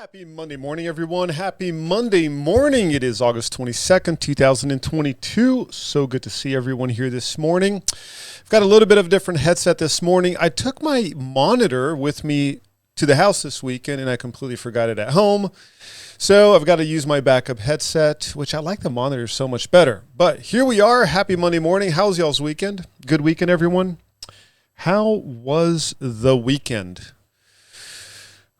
Happy Monday morning, everyone. Happy Monday morning. It is August 22nd, 2022. So good to see everyone here this morning. I've got a little bit of a different headset this morning. I took my monitor with me to the house this weekend, and I completely forgot it at home. So I've got to use my backup headset, which I like the monitor so much better. But here we are. Happy Monday morning. How's y'all's weekend? Good weekend, everyone. How was the weekend?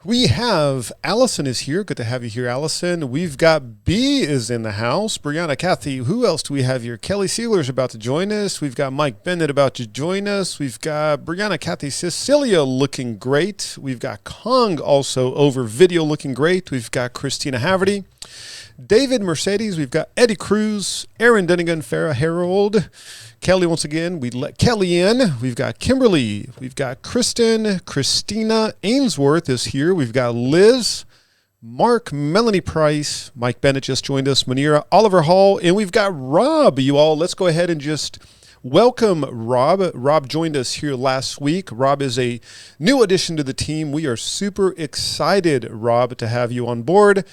We have Allison is here. Good to have you here, Allison. We've got B is in the house. Brianna, Kathy. Who else do we have here? Kelly Sealer's about to join us. We've got Mike Bennett about to join us. We've got Brianna, Kathy, Cecilia looking great. We've got Kong also over video looking great. We've got Christina Haverty, David Mercedes. We've got Eddie Cruz, Aaron Dunnigan, Farrah Harold, Kelly once again. We let Kelly in. We've got Kimberly. We've got Kristen. Christina Ainsworth is here. We've got Liz, Mark, Melanie Price, Mike Bennett just joined us, Manira, Oliver Hall, and we've got Rob. You all, let's go ahead and just welcome Rob. Rob joined us here last week. Rob is a new addition to the team. We are super excited, Rob, to have you on board.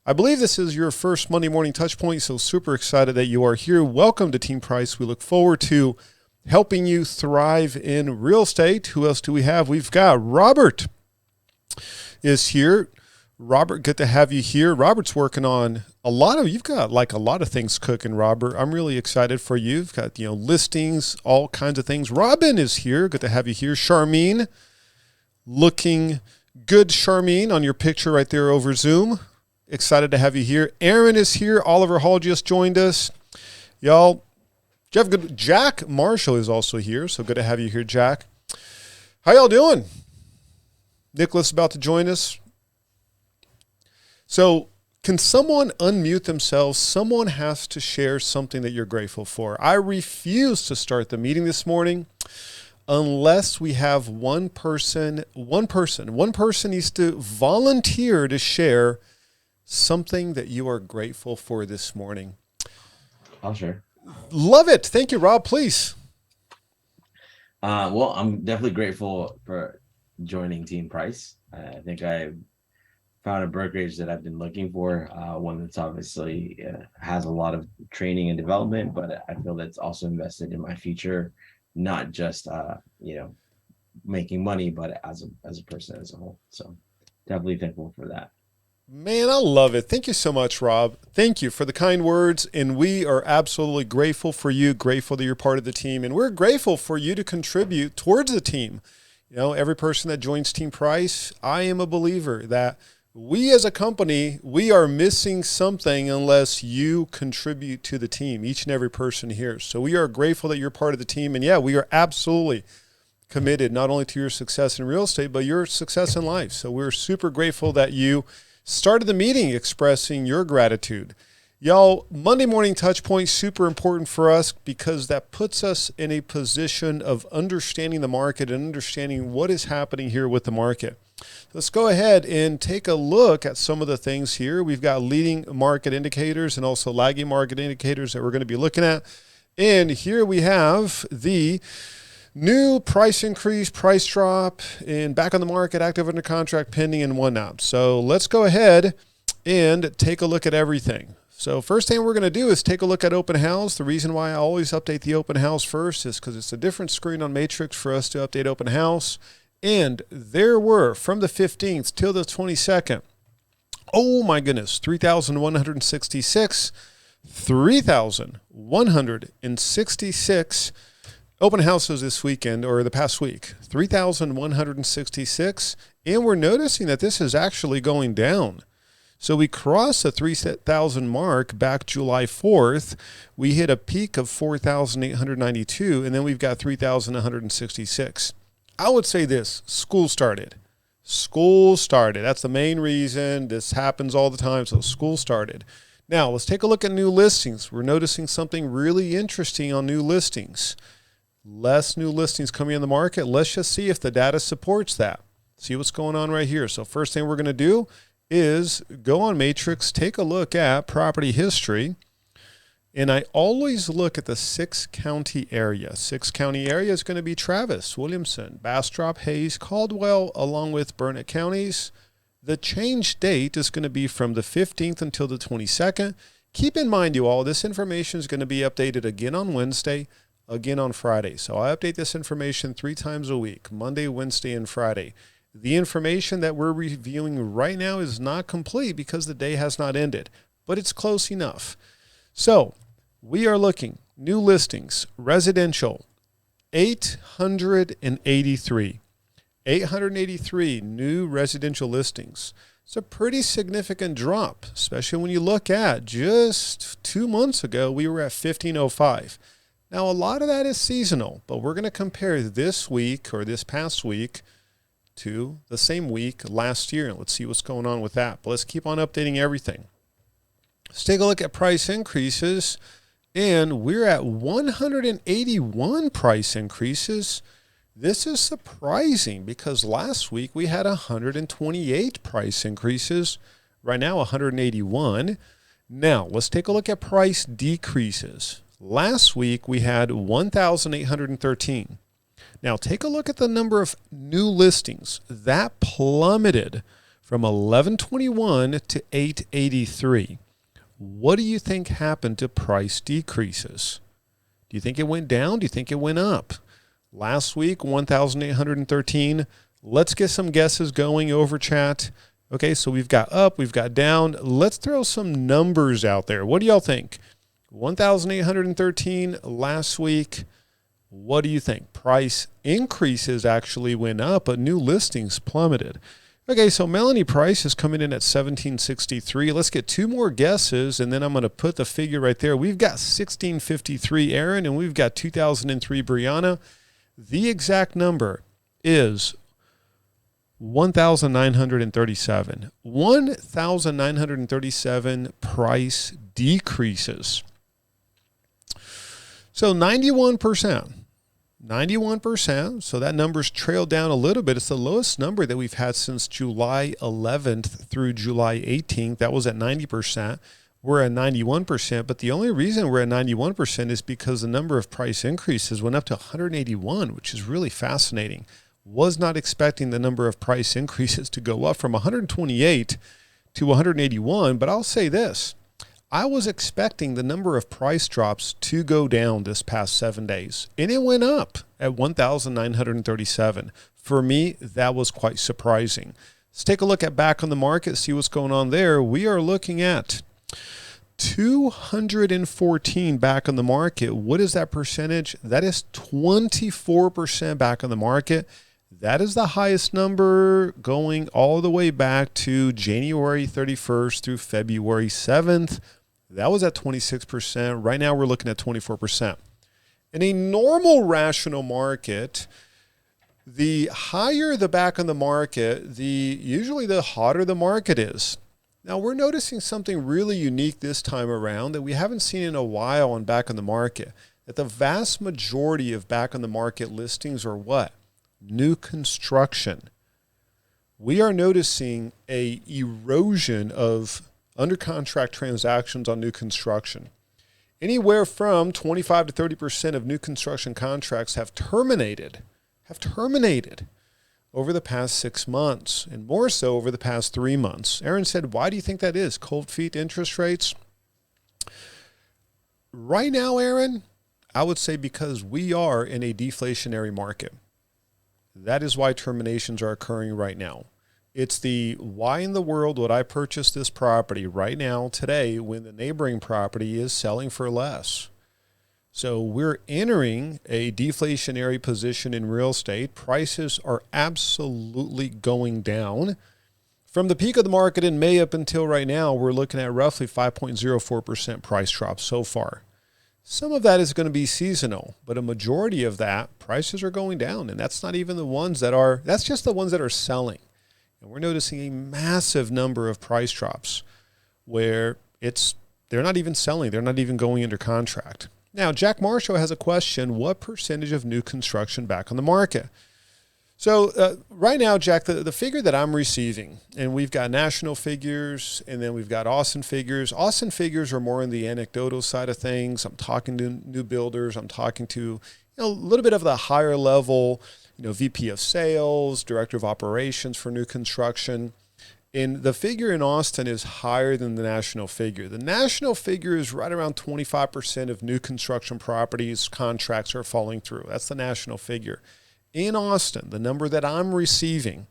I believe this is your first Monday morning touch point, so super excited that you are here. Welcome to Team Price. We look forward to helping you thrive in real estate. Who else do we have? We've got Robert is here. Robert, good to have you here. Robert's working on you've got like a lot of things cooking, Robert. I'm really excited for you. You've got, listings, all kinds of things. Robin is here. Good to have you here. Charmine, looking good, Charmine, on your picture right there over Zoom. Excited to have you here. Aaron is here. Oliver Hall just joined us. Y'all, Jack Marshall is also here, so good to have you here, Jack. How y'all doing? Nicholas about to join us. So can someone unmute themselves? Someone has to share something that you're grateful for. I refuse to start the meeting this morning unless we have one person needs to volunteer to share something that you are grateful for this morning. I'll share. Love it. Thank you, Rob. Please. Well, I'm definitely grateful for joining Team Price. I think I found a brokerage that I've been looking for, one that's obviously has a lot of training and development, but I feel that's also invested in my future, not just making money, but as a person as a whole. So definitely thankful for that. Man, I love it. Thank you so much, Rob. Thank you for the kind words. And we are absolutely grateful for you, grateful that you're part of the team. And we're grateful for you to contribute towards the team. Every person that joins Team Price, I am a believer that we as a company, we are missing something unless you contribute to the team, each and every person here. So we are grateful that you're part of the team. And yeah, we are absolutely committed not only to your success in real estate, but your success in life. So we're super grateful that you started the meeting expressing your gratitude. Y'all, Monday morning touch point, super important for us because that puts us in a position of understanding the market and understanding what is happening here with the market. Let's go ahead and take a look at some of the things here. We've got leading market indicators and also lagging market indicators that we're going to be looking at. And here we have the new price increase, price drop, and back on the market, active under contract, pending, and whatnot. So let's go ahead and take a look at everything. So first thing we're going to do is take a look at open house. The reason why I always update the open house first is because it's a different screen on Matrix for us to update open house. And there were, from the 15th till the 22nd, oh my goodness, 3,166, 3,166 open houses this weekend or the past week, 3,166. And we're noticing that this is actually going down. So we crossed the 3,000 mark back July 4th. We hit a peak of 4,892, and then we've got 3,166. I would say this, school started. School started. That's the main reason. This happens all the time, so school started. Now, let's take a look at new listings. We're noticing something really interesting on new listings. Less new listings coming in the market. Let's just see if the data supports that. See what's going on right here. So first thing we're going to do is go on Matrix, take a look at property history. And I always look at the 6-county area. 6-county area is going to be Travis, Williamson, Bastrop, Hayes, Caldwell, along with Burnett counties. The change date is going to be from the 15th until the 22nd. Keep in mind, you all, this information is going to be updated again on Wednesday, again on Friday. So I update this information 3 times a week, Monday, Wednesday, and Friday. The information that we're reviewing right now is not complete because the day has not ended, but it's close enough. So we are looking, new listings, residential, 883. 883 new residential listings. It's a pretty significant drop, especially when you look at just 2 months ago, we were at 1505. Now, a lot of that is seasonal, but we're going to compare this week or this past week to the same week last year. Let's see what's going on with that. But let's keep on updating everything. Let's take a look at price increases, and we're at 181 price increases. This is surprising because last week we had 128 price increases. Right now, 181. Now, let's take a look at price decreases. Last week we had 1,813. Now, take a look at the number of new listings. That plummeted from 1,121 to 883. What do you think happened to price decreases? Do you think it went down? Do you think it went up? Last week, 1,813. Let's get some guesses going over chat. Okay, so we've got up, we've got down. Let's throw some numbers out there. What do y'all think? 1,813 last week. What do you think? Price increases actually went up, but new listings plummeted. Okay, so Melanie Price is coming in at 1,763. Let's get 2 more guesses, and then I'm going to put the figure right there. We've got 1,653 Aaron, and we've got 2,003 Brianna. The exact number is 1,937. 1,937 price decreases. So 91%. 91%. So that number's trailed down a little bit. It's the lowest number that we've had since July 11th through July 18th. That was at 90%. We're at 91%, but the only reason we're at 91% is because the number of price increases went up to 181, which is really fascinating. Was not expecting the number of price increases to go up from 128 to 181, but I'll say this. I was expecting the number of price drops to go down this past 7 days, and it went up at 1,937. For me, that was quite surprising. Let's take a look at back on the market, see what's going on there. We are looking at 214 back on the market. What is that percentage? That is 24% back on the market. That is the highest number going all the way back to January 31st through February 7th. That was at 26%. Right now we're looking at 24%. In a normal rational market, the higher the back on the market, usually the hotter the market is. Now, we're noticing something really unique this time around that we haven't seen in a while on back on the market, that the vast majority of back on the market listings are what? New construction. We are noticing a erosion of under contract transactions on new construction. Anywhere from 25 to 30% of new construction contracts have terminated over the past 6 months, and more so over the past 3 months. Aaron said, why do you think that is? Cold feet interest rates? Right now, Aaron, I would say because we are in a deflationary market. That is why terminations are occurring right now. It's the why in the world would I purchase this property right now, today, when the neighboring property is selling for less? So we're entering a deflationary position in real estate. Prices are absolutely going down. From the peak of the market in May up until right now, we're looking at roughly 5.04% price drop so far. Some of that is going to be seasonal, but a majority of that, prices are going down. And that's not even the ones that are, that's just the ones that are selling. And we're noticing a massive number of price drops where they're not even selling. They're not even going under contract. Now, Jack Marshall has a question. What percentage of new construction back on the market? So right now, Jack, the figure that I'm receiving, and we've got national figures, and then we've got Austin figures. Austin figures are more in the anecdotal side of things. I'm talking to new builders. I'm talking to a little bit of the higher level, VP of sales, director of operations for new construction. And the figure in Austin is higher than the national figure. The national figure is right around 25% of new construction properties contracts are falling through. That's the national figure. In Austin, the number that I'm receiving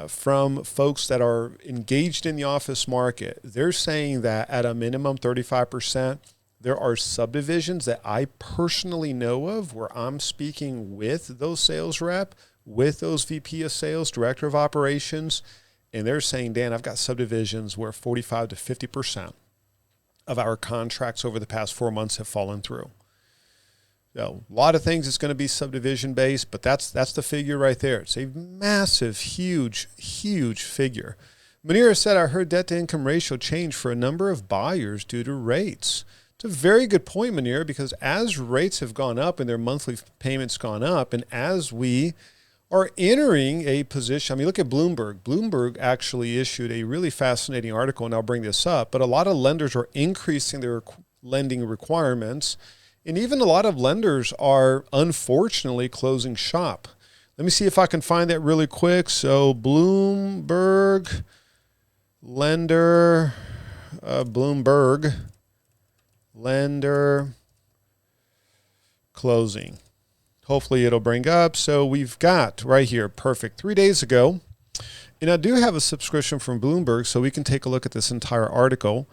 from folks that are engaged in the office market, they're saying that at a minimum 35%, there are subdivisions that I personally know of where I'm speaking with those sales rep, with those VP of sales, director of operations, and they're saying, Dan, I've got subdivisions where 45 to 50% of our contracts over the past 4 months have fallen through. So a lot of things it's going to be subdivision based, but that's the figure right there. It's a massive, huge figure. Manira said, I heard debt to income ratio change for a number of buyers due to rates. It's a very good point, Manira, because as rates have gone up and their monthly payments gone up, and as we are entering a position, I mean, look at Bloomberg. Bloomberg actually issued a really fascinating article, and I'll bring this up, but a lot of lenders are increasing their lending requirements, and even a lot of lenders are unfortunately closing shop. Let me see if I can find that really quick. So Bloomberg lender closing. Hopefully it'll bring up. So we've got right here, perfect, 3 days ago. And I do have a subscription from Bloomberg, so we can take a look at this entire article.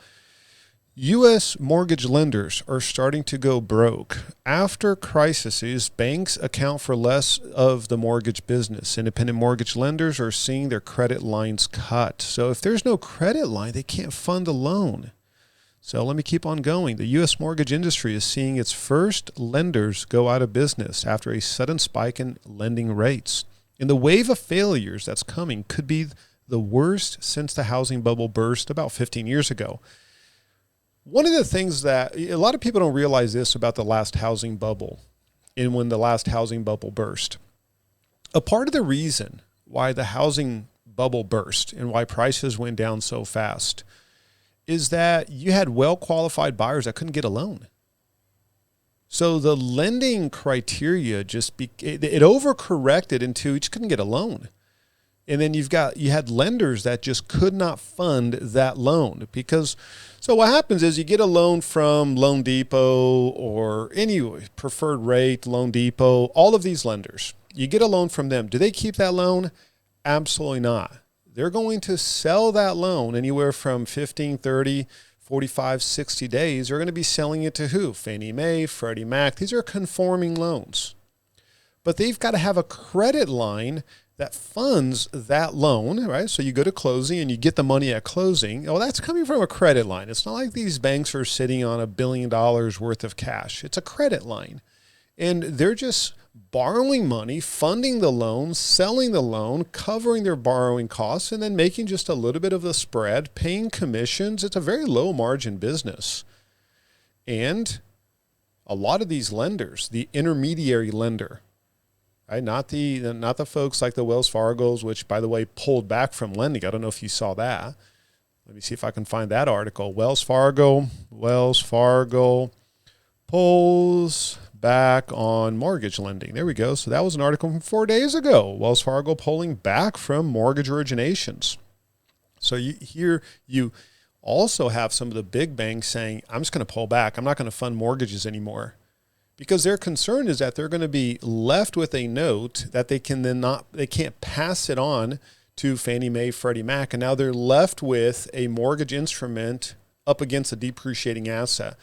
U.S. mortgage lenders are starting to go broke. After crises, banks account for less of the mortgage business. Independent mortgage lenders are seeing their credit lines cut. So if there's no credit line, they can't fund a loan. So let me keep on going. The U.S. mortgage industry is seeing its first lenders go out of business after a sudden spike in lending rates. And the wave of failures that's coming could be the worst since the housing bubble burst about 15 years ago. One of the things that a lot of people don't realize this about the last housing bubble and when the last housing bubble burst. A part of the reason why the housing bubble burst and why prices went down so fast is that you had well-qualified buyers that couldn't get a loan. So the lending criteria it overcorrected into you just couldn't get a loan. And then you had lenders that just could not fund that loan so what happens is you get a loan from Loan Depot or any Preferred Rate, Loan Depot, all of these lenders. You get a loan from them. Do they keep that loan? Absolutely not. They're going to sell that loan anywhere from 15, 30, 45, 60 days. They're going to be selling it to who? Fannie Mae, Freddie Mac. These are conforming loans. But they've got to have a credit line that funds that loan, right? So you go to closing and you get the money at closing. Oh, that's coming from a credit line. It's not like these banks are sitting on $1 billion worth of cash. It's a credit line. And they're just borrowing money, funding the loan, selling the loan, covering their borrowing costs, and then making just a little bit of the spread, paying commissions. It's a very low margin business. And a lot of these lenders, the intermediary lender, right? Not the folks like the Wells Fargo's, which, by the way, pulled back from lending. I don't know if you saw that. Let me see if I can find that article. Wells Fargo pulls back on mortgage lending. There we go. So that was an article from 4 days ago. Wells Fargo pulling back from mortgage originations. So you also have some of the big banks saying, I'm just going to pull back. I'm not going to fund mortgages anymore. Because their concern is that they're going to be left with a note that they can't pass it on to Fannie Mae, Freddie Mac, and now they're left with a mortgage instrument up against a depreciating asset.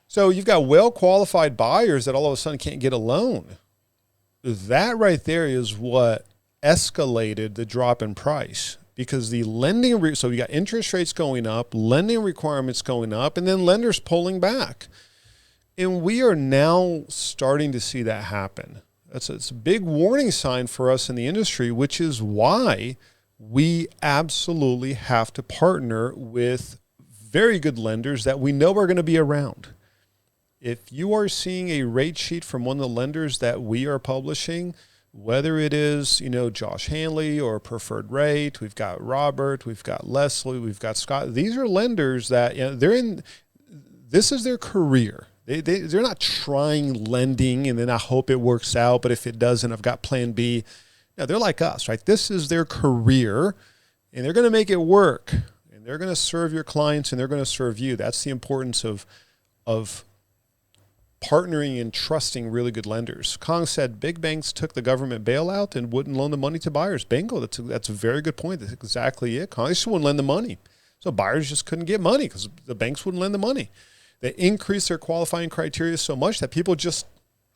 So you've got well-qualified buyers that all of a sudden can't get a loan. That right there is what escalated the drop in price, because the lending, so you got interest rates going up, lending requirements going up, and then lenders pulling back. And we are now starting to see that happen. It's a big warning sign for us in the industry, which is why we absolutely have to partner with very good lenders that we know are going to be around. If you are seeing a rate sheet from one of the lenders that we are publishing, whether it is, Josh Hanley or Preferred Rate, we've got Robert, we've got Leslie, we've got Scott. These are lenders that this is their career. They're not trying lending and then I hope it works out, but if it doesn't, I've got plan B. No, they're like us, right? This is their career. and they're going to make it work, and they're going to serve your clients, and they're going to serve you. That's the importance of partnering and trusting really good lenders. Kong said big banks took the government bailout and wouldn't loan the money to buyers. Bingo. That's a very good point. That's exactly it. Kong, they just wouldn't lend the money. So buyers just couldn't get money because the banks wouldn't lend the money. They increased their qualifying criteria so much that people just,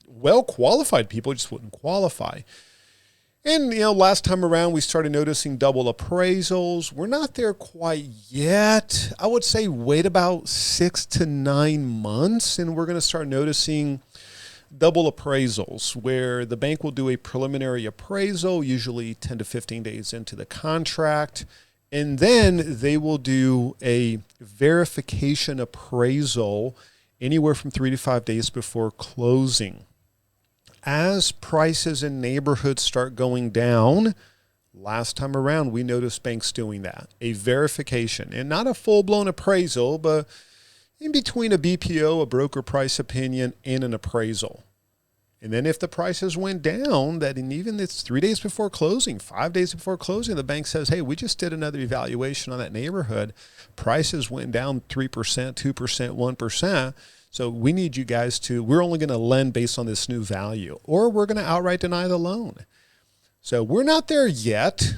well-qualified people just wouldn't qualify. And, last time around, we started noticing double appraisals. We're not there quite yet. I would say wait about 6 to 9 months, and we're going to start noticing double appraisals where the bank will do a preliminary appraisal, usually 10 to 15 days into the contract, and then they will do a verification appraisal anywhere from 3 to 5 days before closing. As prices in neighborhoods start going down, last time around, we noticed banks doing that, a verification, and not a full-blown appraisal, but in between a BPO, a broker price opinion, and an appraisal. And then if the prices went down, that in even it's 3 days before closing, 5 days before closing, the bank says, hey, we just did another evaluation on that neighborhood. Prices went down 3%, 2%, 1%. So we need you guys we're only going to lend based on this new value, or we're going to outright deny the loan. So we're not there yet.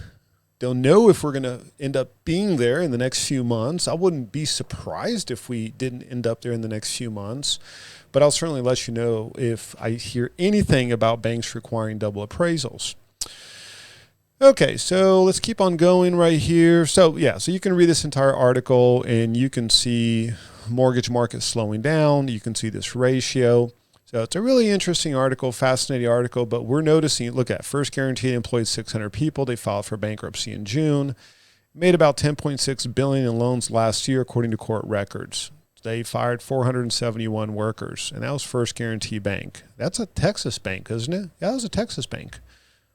Don't know if we're going to end up being there in the next few months. I wouldn't be surprised if we didn't end up there in the next few months, but I'll certainly let you know if I hear anything about banks requiring double appraisals. Okay, so let's keep on going right here. So you can read this entire article and you can see mortgage market slowing down. You can see this ratio. So it's a really interesting article, fascinating article, but we're noticing, look at First Guaranty employed 600 people. They filed for bankruptcy in June, made about $10.6 billion in loans last year, according to court records. They fired 471 workers, and that was First Guaranty Bank. That's a Texas bank, isn't it? Yeah, that was a Texas bank.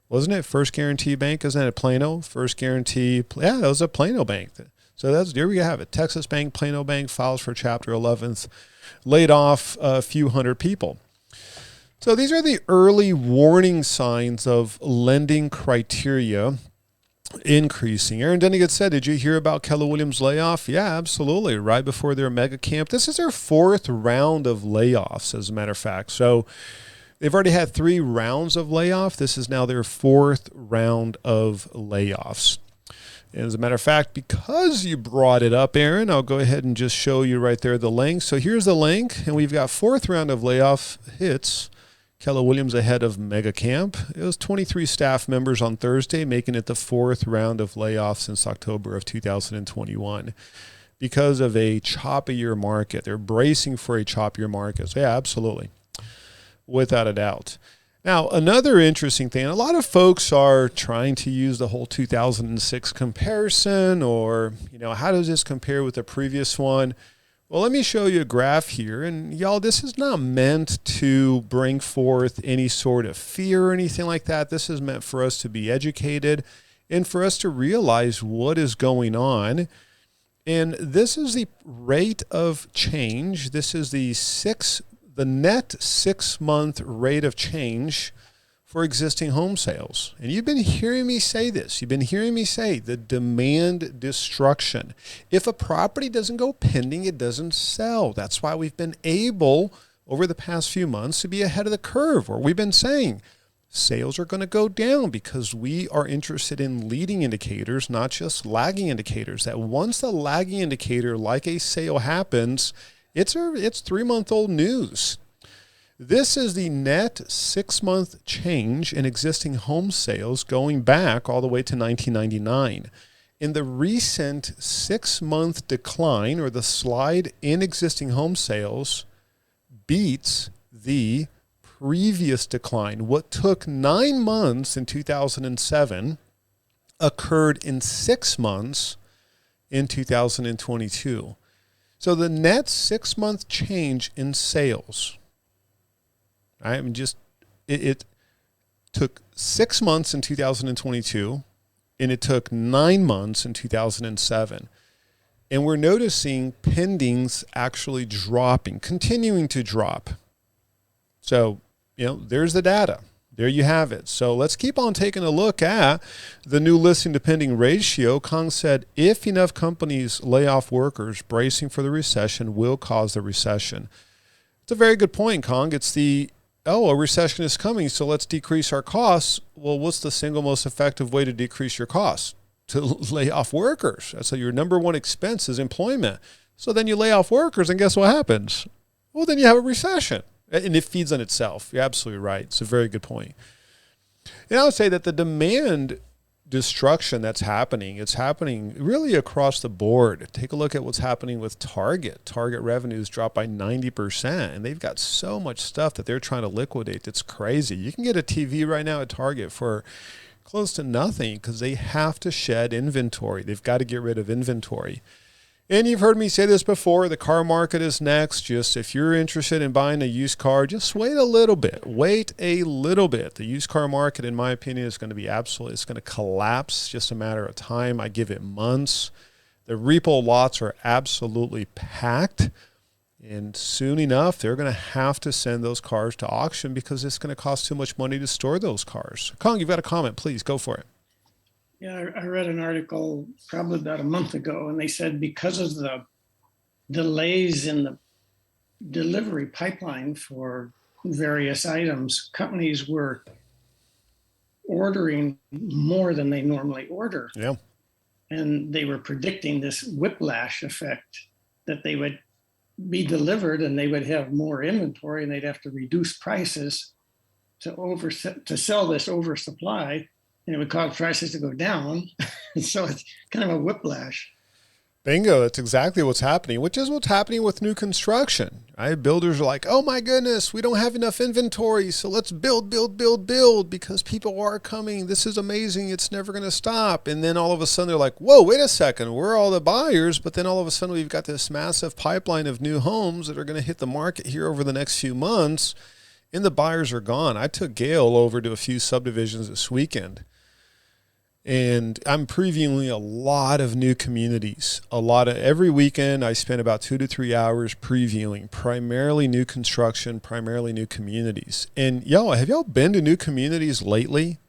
Wasn't it? First Guaranty Bank, isn't that a Plano? First Guaranty, yeah, that was a Plano bank. So there we have it. Texas Bank, Plano Bank files for Chapter 11th, laid off a few hundred people. So these are the early warning signs of lending criteria increasing. Aaron Denigan said, did you hear about Keller Williams layoff? Yeah, absolutely. Right before their mega camp. This is their 4th round of layoffs, as a matter of fact. So they've already had 3 rounds of layoff. This is now their 4th round of layoffs. And as a matter of fact, because you brought it up, Aaron, I'll go ahead and just show you right there the link. So here's the link, and we've got 4th round of layoff hits. Keller Williams ahead of Mega Camp. It was 23 staff members on Thursday, making it the 4th round of layoffs since October of 2021 because of a choppier market. They're bracing for a choppier market. So yeah, absolutely. Without a doubt. Now, another interesting thing, a lot of folks are trying to use the whole 2006 comparison or, how does this compare with the previous one? Well, let me show you a graph here. And y'all, this is not meant to bring forth any sort of fear or anything like that. This is meant for us to be educated and for us to realize what is going on. And this is the rate of change. This is the net 6-month rate of change for existing home sales. And you've been hearing me say this. You've been hearing me say the demand destruction. If a property doesn't go pending, it doesn't sell. That's why we've been able over the past few months to be ahead of the curve, or we've been saying sales are going to go down because we are interested in leading indicators, not just lagging indicators. That once the lagging indicator like a sale happens, it's 3-month-old news. This is the net 6-month change in existing home sales going back all the way to 1999. In the recent 6-month decline, or the slide in existing home sales, beats the previous decline. What took 9 months in 2007 occurred in 6 months in 2022. So the net 6-month change in sales, it took 6 months in 2022, and it took 9 months in 2007. And we're noticing pendings actually dropping, continuing to drop. So, there's the data. There you have it. So let's keep on taking a look at the new listing to pending ratio. Kong said if enough companies lay off workers, bracing for the recession will cause the recession. It's a very good point, Kong. It's a recession is coming, so let's decrease our costs. Well, what's the single most effective way to decrease your costs? To lay off workers. So your number one expense is employment. So then you lay off workers, and guess what happens? Well, then you have a recession. And it feeds on itself. You're absolutely right. It's a very good point. And I would say that the demand destruction that's happening, it's happening really across the board. Take a look at what's happening with Target. Target revenues dropped by 90%, and they've got so much stuff that they're trying to liquidate. It's crazy. You can get a TV right now at Target for close to nothing because they have to shed inventory. They've got to get rid of inventory. And you've heard me say this before, the car market is next. Just if you're interested in buying a used car, just wait a little bit. Wait a little bit. The used car market, in my opinion, is going to be it's going to collapse. Just a matter of time. I give it months. The repo lots are absolutely packed. And soon enough, they're going to have to send those cars to auction because it's going to cost too much money to store those cars. Kong, you've got a comment. Please go for it. Yeah, I read an article probably about a month ago, and they said because of the delays in the delivery pipeline for various items, companies were ordering more than they normally order. Yeah. And they were predicting this whiplash effect that they would be delivered and they would have more inventory and they'd have to reduce prices to sell this oversupply. And it would cause prices to go down. So it's kind of a whiplash. Bingo. That's exactly what's happening, which is what's happening with new construction. Right? Builders are like, oh my goodness, we don't have enough inventory. So let's build because people are coming. This is amazing. It's never going to stop. And then all of a sudden they're like, whoa, wait a second. We're all the buyers. But then all of a sudden we've got this massive pipeline of new homes that are going to hit the market here over the next few months. And the buyers are gone. I took Gail over to a few subdivisions this weekend. And I'm previewing a lot of new communities. Every weekend, I spend about 2 to 3 hours previewing primarily new construction, primarily new communities. And have y'all been to new communities lately?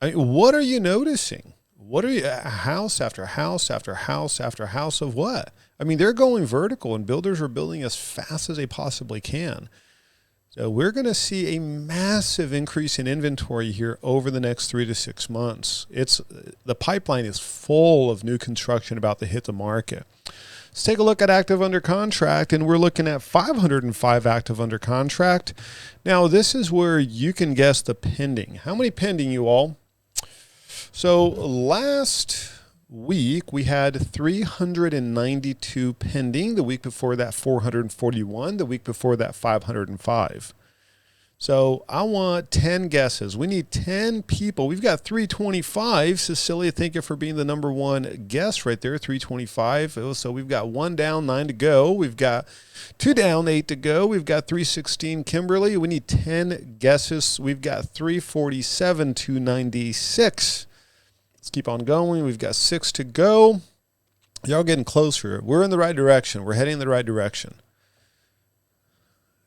I mean, what are you noticing? What are you, house after house after house after house of what? I mean, they're going vertical and builders are building as fast as they possibly can. So we're going to see a massive increase in inventory here over the next 3 to 6 months. The pipeline is full of new construction about to hit the market. Let's take a look at active under contract, and we're looking at 505 active under contract. Now, this is where you can guess the pending. How many pending, you all? So last week we had 392 pending. The week before that 441. The week before that 505. So I want 10 guesses. We need 10 people. We've got 325. Cecilia, thank you for being the number one guess right there, 325. So we've got 1 down, 9 to go. We've got 2 down, 8 to go. We've got 316. Kimberly, we need 10 guesses. We've got 347 to 96. Let's keep on going. We've got 6 to go. Y'all getting closer. We're in the right direction. We're heading in the right direction.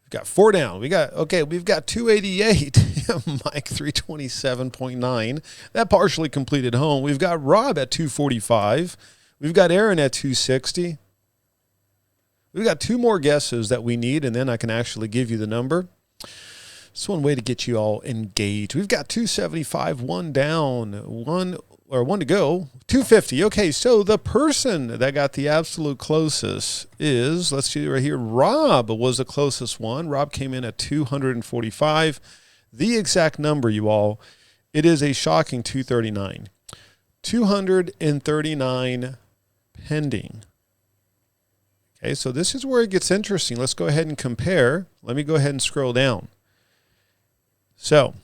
We've got 4 down. We've got 288. Mike, 327.9. That partially completed home. We've got Rob at 245. We've got Aaron at 260. We've got 2 more guesses that we need, and then I can actually give you the number. It's one way to get you all engaged. We've got 275, 1 down, 1 to go, 250. Okay, so the person that got the absolute closest is, let's see right here, Rob was the closest one. Rob came in at 245. The exact number, you all, it is a shocking 239. 239 pending. Okay, so this is where it gets interesting. Let's go ahead and compare. Let me go ahead and scroll down. So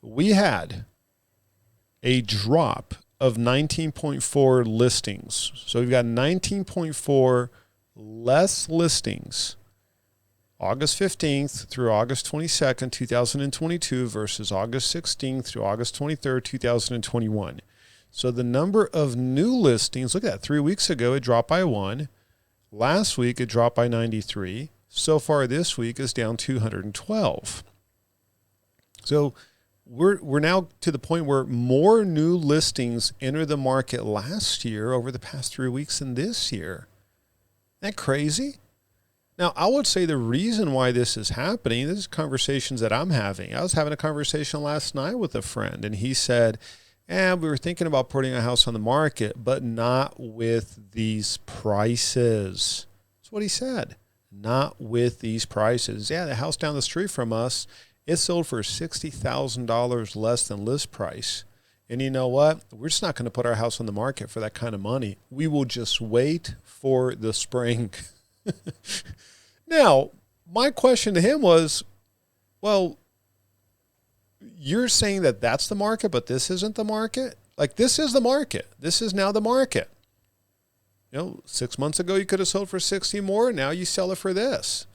we had a drop of 19.4 listings. So we've got 19.4 less listings August 15th through August 22nd, 2022 versus August 16th through August 23rd, 2021. So the number of new listings, look at that, 3 weeks ago it dropped by 1. Last week it dropped by 93. So far this week is down 212. So we're now to the point where more new listings enter the market last year over the past 3 weeks than this year. Isn't that crazy? Now, I would say the reason why this is happening, this is conversations that I'm having. I was having a conversation last night with a friend, and he said, we were thinking about putting a house on the market, but not with these prices. That's what he said. Not with these prices. Yeah, the house down the street from us, it sold for $60,000 less than list price. And you know what? We're just not going to put our house on the market for that kind of money. We will just wait for the spring. Now, my question to him was, well, you're saying that that's the market, but this isn't the market? Like, this is the market. This is now the market. 6 months ago, you could have sold for 60 more. Now you sell it for this.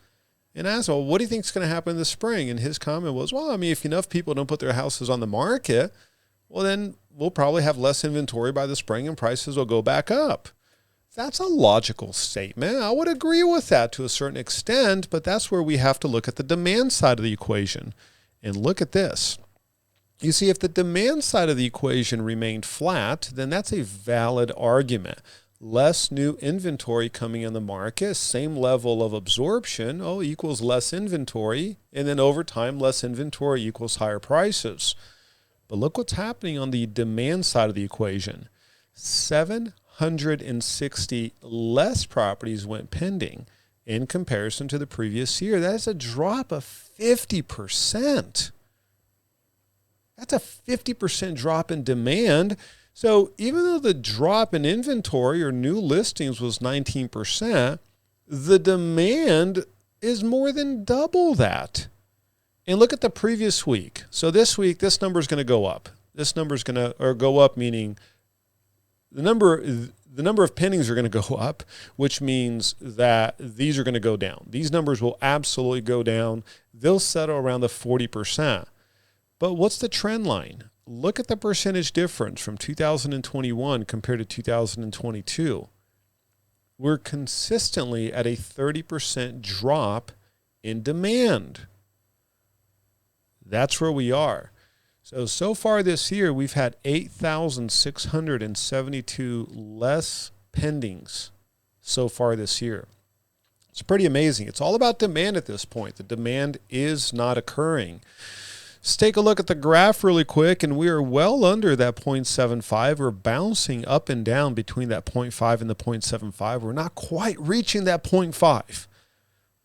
And I asked, well, what do you think is going to happen this spring? And his comment was, well, I mean, if enough people don't put their houses on the market, well, then we'll probably have less inventory by the spring and prices will go back up. That's a logical statement. I would agree with that to a certain extent, but that's where we have to look at the demand side of the equation. And look at this. You see, if the demand side of the equation remained flat, then that's a valid argument. Less new inventory coming in the market, same level of absorption, equals less inventory. And then over time, less inventory equals higher prices. But look what's happening on the demand side of the equation. 760 less properties went pending in comparison to the previous year. That is a drop of 50%. That's a 50% drop in demand. So even though the drop in inventory or new listings was 19%, the demand is more than double that. And look at the previous week. So this week, this number is going to go up. This number is going to, or go up, meaning the number of pendings are going to go up, which means that these are going to go down. These numbers will absolutely go down. They'll settle around the 40%. But what's the trend line? Look at the percentage difference from 2021 compared to 2022. We're consistently at a 30% drop in demand. That's where we are. So far this year, we've had 8,672 less pendings so far this year. It's pretty amazing. It's all about demand at this point. The demand is not occurring. Let's take a look at the graph really quick, and we are well under that 0.75. We're bouncing up and down between that 0.5 and the 0.75. We're not quite reaching that 0.5.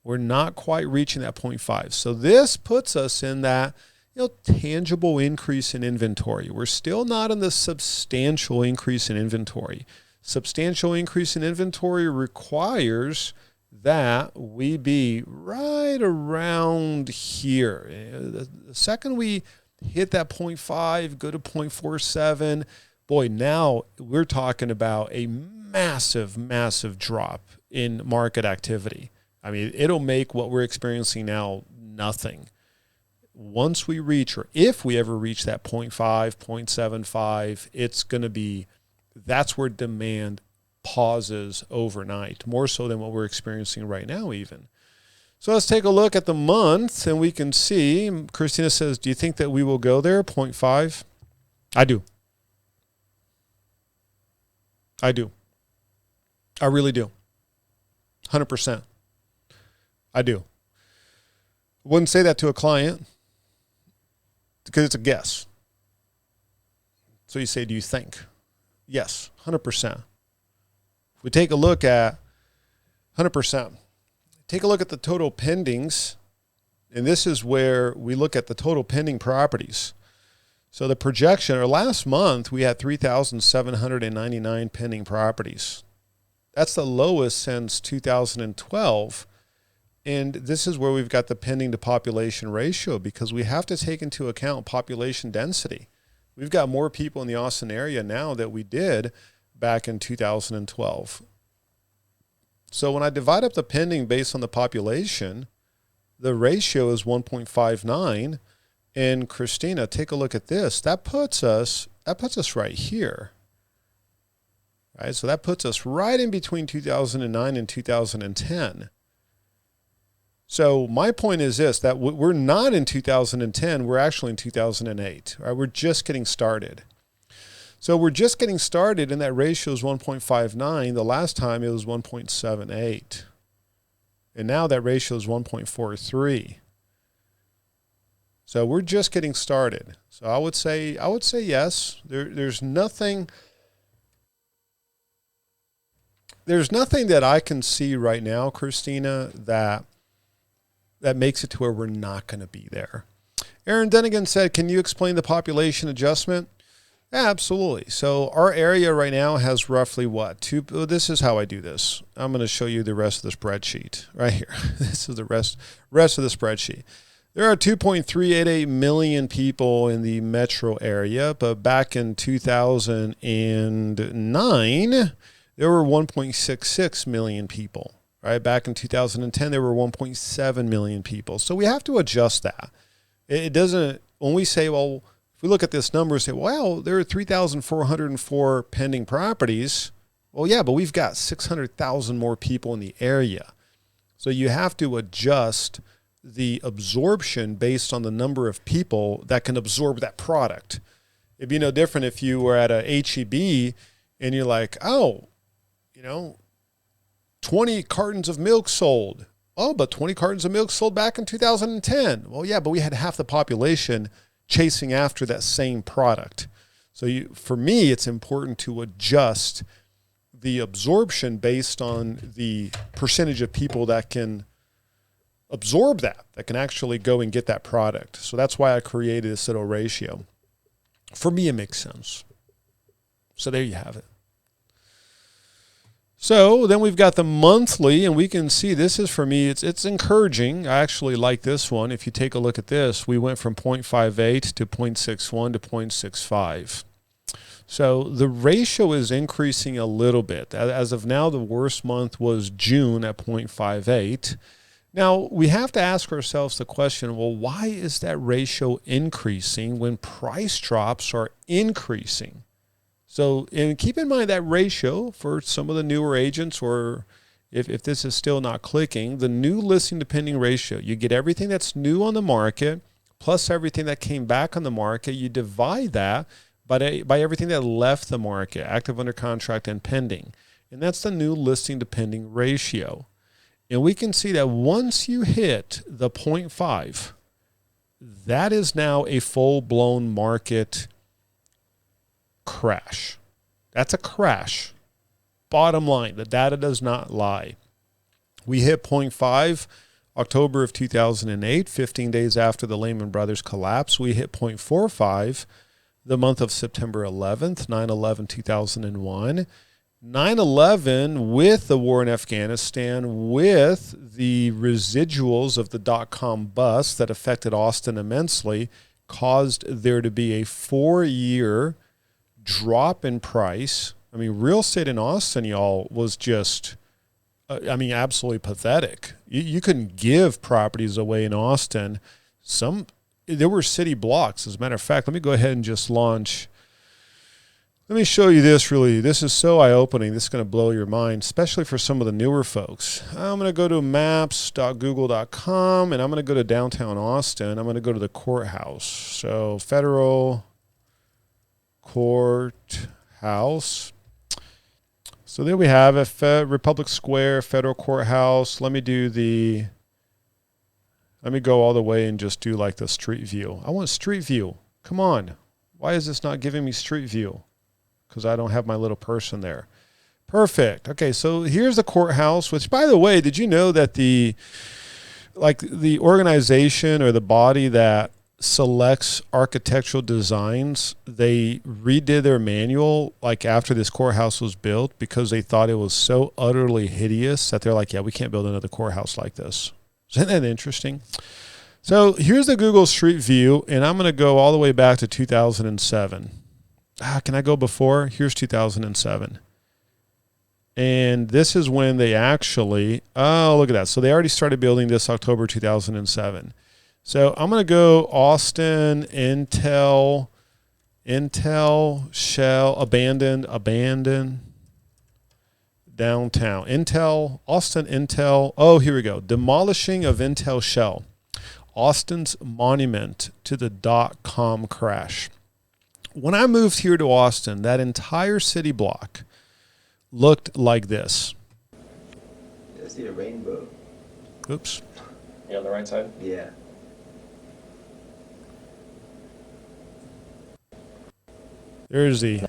We're not quite reaching that 0.5. So this puts us in that tangible increase in inventory. We're still not in the substantial increase in inventory. Substantial increase in inventory requires that we be right around here. The second we hit that 0.5, go to 0.47, boy, now we're talking about a massive, massive drop in market activity. I mean, it'll make what we're experiencing now nothing. Once we reach, or if we ever reach that 0.5, 0.75, it's going to be, that's where demand pauses overnight, more so than what we're experiencing right now even. So let's take a look at the month, and we can see, Christina says, do you think that we will go there, 0.5? I do. I really do. 100%. I do. Wouldn't say that to a client because it's a guess. So you say, do you think? Yes, 100%. If we take a look at 100%, take a look at the total pendings, and this is where we look at the total pending properties. So the projection, or last month, we had 3,799 pending properties. That's the lowest since 2012. And this is where we've got the pending to population ratio, because we have to take into account population density. We've got more people in the Austin area now than we did back in 2012. So when I divide up the pending based on the population, the ratio is 1.59. And Christina, take a look at this. That puts us right here. Right? So that puts us right in between 2009 and 2010. So my point is this, that we're not in 2010, we're actually in 2008. Right? We're just getting started. So we're just getting started, and that ratio is 1.59. The last time it was 1.78. And now that ratio is 1.43. So we're just getting started. So I would say yes. There's nothing that I can see right now, Christina, that makes it to where we're not going to be there. Aaron Dunnigan said, can you explain the population adjustment? Yeah, absolutely. So our area right now has roughly what? This is how I do this. I'm going to show you the rest of the spreadsheet right here. This is the rest of the spreadsheet. There are 2.388 million people in the metro area, but back in 2009, there were 1.66 million people. Right? Back in 2010, there were 1.7 million people. So we have to adjust that. It doesn't, when we say, well, if we look at this number and say, well, there are 3,404 pending properties. Well, yeah, but we've got 600,000 more people in the area. So you have to adjust the absorption based on the number of people that can absorb that product. It'd be no different if you were at a HEB and you're like, 20 cartons of milk sold. Oh, but 20 cartons of milk sold back in 2010. Well, yeah, but we had half the population chasing after that same product. So for me, it's important to adjust the absorption based on the percentage of people that can absorb that can actually go and get that product. So that's why I created this little ratio. For me, it makes sense. So there you have it. So then we've got the monthly, and we can see this is, for me, it's encouraging. I actually like this one. If you take a look at this, we went from 0.58 to 0.61 to 0.65. So the ratio is increasing a little bit. As of now, the worst month was June at 0.58. Now, we have to ask ourselves the question, well, why is that ratio increasing when price drops are increasing? So, and keep in mind that ratio for some of the newer agents, or if this is still not clicking, the new listing to pending ratio, you get everything that's new on the market plus everything that came back on the market. You divide that by everything that left the market, active, under contract, and pending. And that's the new listing to pending ratio. And we can see that once you hit the 0.5, that is now a full-blown market crash. That's a crash. Bottom line, the data does not lie. We hit 0.5 October of 2008, 15 days after the Lehman Brothers collapse. We hit 0.45 the month of September 11th, 9/11/2001. 9/11, with the war in Afghanistan, with the residuals of the dot-com bust that affected Austin immensely, caused there to be a 4-year drop in price. I mean, real estate in Austin, y'all, was just, absolutely pathetic. You couldn't give properties away in Austin. There were city blocks. As a matter of fact, let me go ahead and just launch. Let me show you this really. This is so eye-opening. This is going to blow your mind, especially for some of the newer folks. I'm going to go to maps.google.com, and I'm going to go to downtown Austin. I'm going to go to the courthouse. So federal courthouse. So there we have it, Republic Square, federal courthouse. Let me go all the way and just do like the street view. I want street view. Come on. Why is this not giving me street view? Because I don't have my little person there. Perfect. Okay, so here's the courthouse, which, by the way, did you know that the organization or the body that selects architectural designs, they redid their manual like after this courthouse was built because they thought it was so utterly hideous that they're like, yeah, we can't build another courthouse like this. Isn't that interesting? So here's the Google Street View, and I'm going to go all the way back to 2007. Can I go before? Here's 2007. And this is when they actually, look at that. So they already started building this October 2007. So I'm going to go Austin, Intel, Shell, abandoned. downtown. Intel, Austin Intel. Oh, here we go. Demolishing of Intel shell. Austin's monument to the .com crash. When I moved here to Austin, that entire city block looked like this. I see a rainbow. Oops. You on the right side? Yeah. There's the...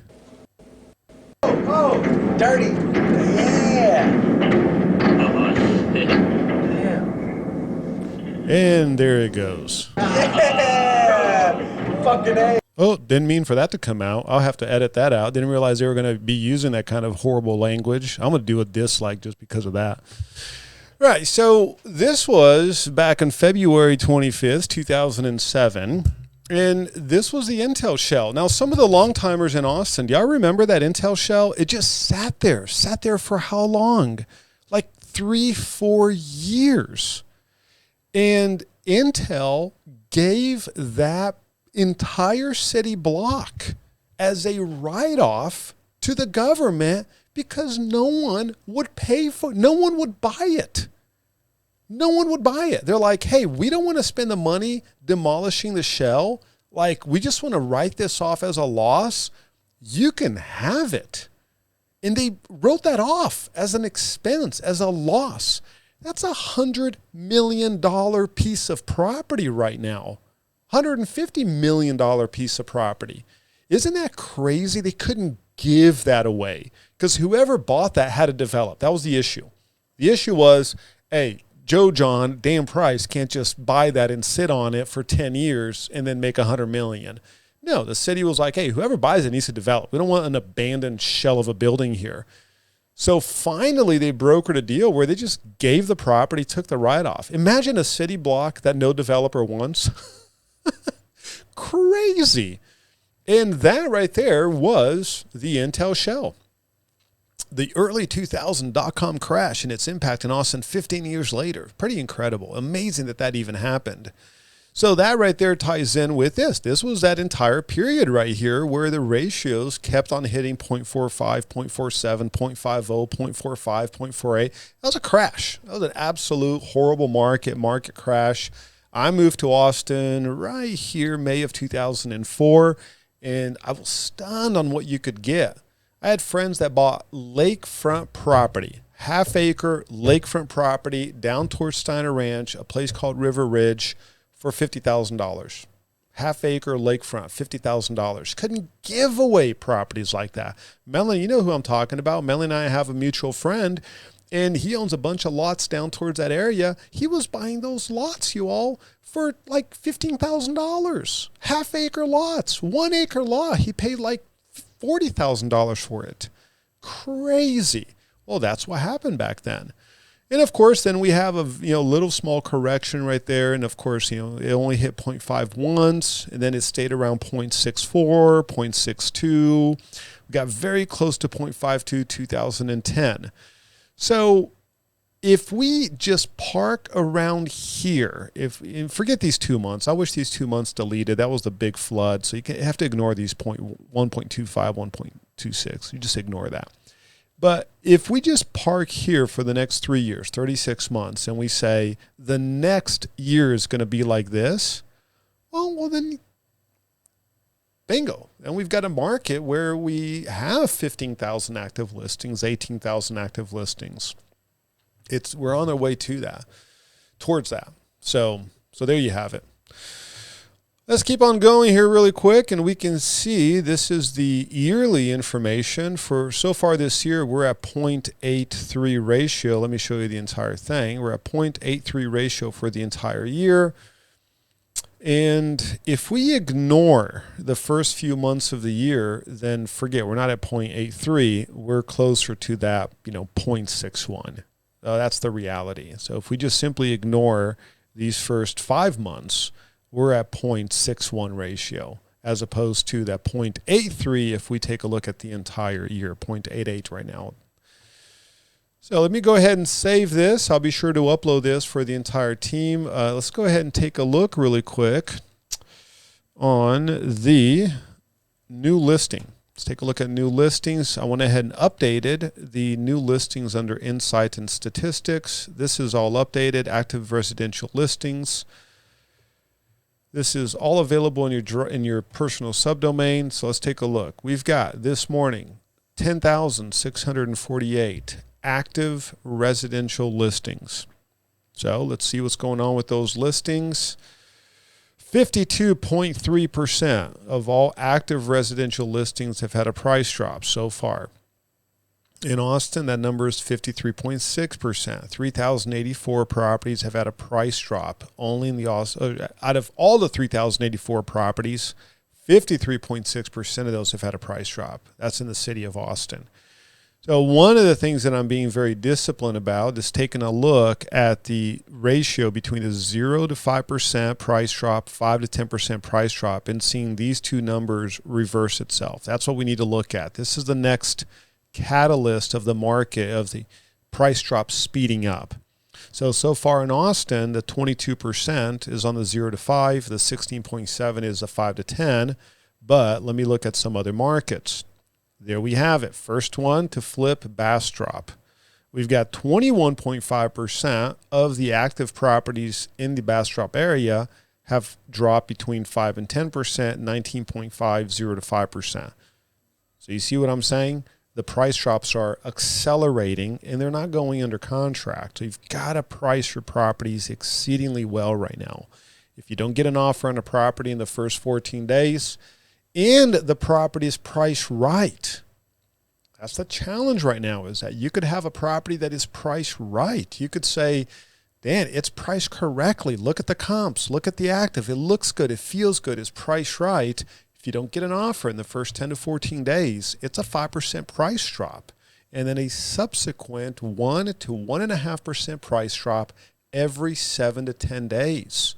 Oh, dirty. Yeah. Damn. And there it goes. Yeah. Fucking A. Oh, didn't mean for that to come out. I'll have to edit that out. Didn't realize they were going to be using that kind of horrible language. I'm going to do a dislike just because of that. Right. So this was back on February 25th, 2007. And this was the Intel shell. Now, some of the long timers in Austin, do y'all remember that Intel shell? It just sat there for how long? Like 3-4 years. And Intel gave that entire city block as a write-off to the government because no one would pay for it. No one would buy it. No one would buy it. They're like, hey, we don't want to spend the money demolishing the shell. Like, we just want to write this off as a loss. You can have it. And they wrote that off as an expense, as a loss. That's $100 million piece of property right now. $150 million piece of property. Isn't that crazy? They couldn't give that away because whoever bought that had to develop. That was the issue. The issue was, hey, Joe John, Dan Price can't just buy that and sit on it for 10 years and then make $100 million. No, the city was like, hey, whoever buys it needs to develop. We don't want an abandoned shell of a building here. So finally, they brokered a deal where they just gave the property, took the write-off. Imagine a city block that no developer wants. Crazy. And that right there was the Intel shell. The early 2000 .com crash and its impact in Austin 15 years later. Pretty incredible. Amazing that that even happened. So that right there ties in with this. This was that entire period right here where the ratios kept on hitting 0.45, 0.47, 0.50, 0.45, 0.48. That was a crash. That was an absolute horrible market crash. I moved to Austin right here, May of 2004, and I was stunned on what you could get. I had friends that bought lakefront property, half-acre lakefront property down towards Steiner Ranch, a place called River Ridge, for $50,000. Half-acre lakefront, $50,000. Couldn't give away properties like that. Melanie, you know who I'm talking about. Melanie and I have a mutual friend, and he owns a bunch of lots down towards that area. He was buying those lots, you all, for like $15,000. Half-acre lots, 1 acre lot. He paid like $40,000 for it. Crazy. Well, that's what happened back then. And of course, then we have a little small correction right there. And of course, it only hit 0.5 once, and then it stayed around 0.64, 0.62. We got very close to 0.52 2010. So if we just park around here, and forget these 2 months. I wish these 2 months deleted. That was the big flood. So you have to ignore these 1.25, 1.26. You just ignore that. But if we just park here for the next 3 years, 36 months, and we say the next year is going to be like this, well, then bingo. And we've got a market where we have 15,000 active listings, 18,000 active listings. We're on our way to that, towards that. So there you have it. Let's keep on going here really quick, and we can see this is the yearly information for so far this year. We're at 0.83 ratio. Let me show you the entire thing. We're at 0.83 ratio for the entire year. And if we ignore the first few months of the year, then forget, we're not at 0.83. We're closer to that, 0.61. That's the reality. So if we just simply ignore these first 5 months, we're at 0.61 ratio, as opposed to that 0.83 if we take a look at the entire year, 0.88 right now. So let me go ahead and save this. I'll be sure to upload this for the entire team. Let's go ahead and take a look really quick on the new listing. Let's take a look at new listings. I went ahead and updated the new listings under Insight and Statistics. This is all updated, active residential listings. This is all available in your personal subdomain. So let's take a look. We've got this morning 10,648 active residential listings. So let's see what's going on with those listings. 52.3% of all active residential listings have had a price drop so far. In Austin, that number is 53.6%. 3,084 properties have had a price drop. Only in the out of all the 3,084 properties, 53.6% of those have had a price drop. That's in the city of Austin. So one of the things that I'm being very disciplined about is taking a look at the ratio between a 0 to 5% price drop, 5 to 10% price drop, and seeing these two numbers reverse itself. That's what we need to look at. This is the next catalyst of the market, of the price drop speeding up. So far in Austin, the 22% is on the 0 to 5, the 16.7 is a 5 to 10, but let me look at some other markets. There we have it. First one to flip, Bastrop. We've got 21.5% of the active properties in the Bastrop area have dropped between 5 and 10%, 19.5, 0 to 5%. So you see what I'm saying? The price drops are accelerating and they're not going under contract. So you've got to price your properties exceedingly well right now. If you don't get an offer on a property in the first 14 days, and the property is priced right. That's the challenge right now, is that you could have a property that is priced right. You could say, Dan, it's priced correctly. Look at the comps. Look at the active. It looks good. It feels good. It's priced right. If you don't get an offer in the first 10 to 14 days, it's a 5% price drop. And then a subsequent 1 to 1.5% price drop every 7 to 10 days.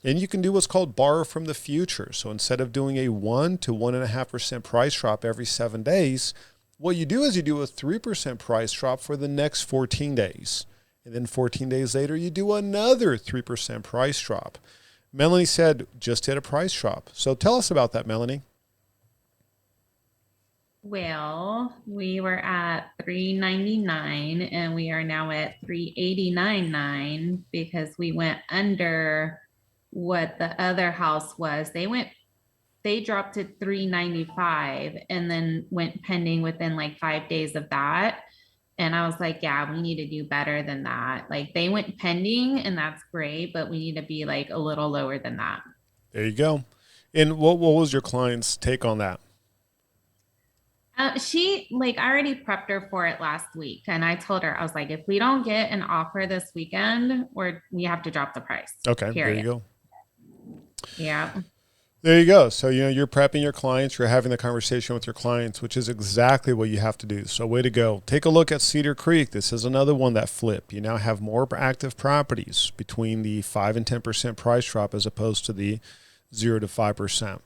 And you can do what's called borrow from the future. So instead of doing a 1 to 1.5% price drop every 7 days, what you do is you do a 3% price drop for the next 14 days. And then 14 days later, you do another 3% price drop. Melanie said, just hit a price drop. So tell us about that, Melanie. Well, we were at $399 and we are now at $389.9 because we went under what the other house was. They dropped to $395 and then went pending within like 5 days of that. And I was like, yeah, we need to do better than that. Like they went pending and that's great, but we need to be like a little lower than that. There you go. And what was your client's take on that? She I already prepped her for it last week. And I told her, I was like, if we don't get an offer this weekend, we have to drop the price. Okay. Period. There you go. Yeah. There you go. So, you're prepping your clients, you're having the conversation with your clients, which is exactly what you have to do. So way to go. Take a look at Cedar Creek. This is another one that flipped. You now have more active properties between the 5 and 10% price drop as opposed to the 0 to 5%.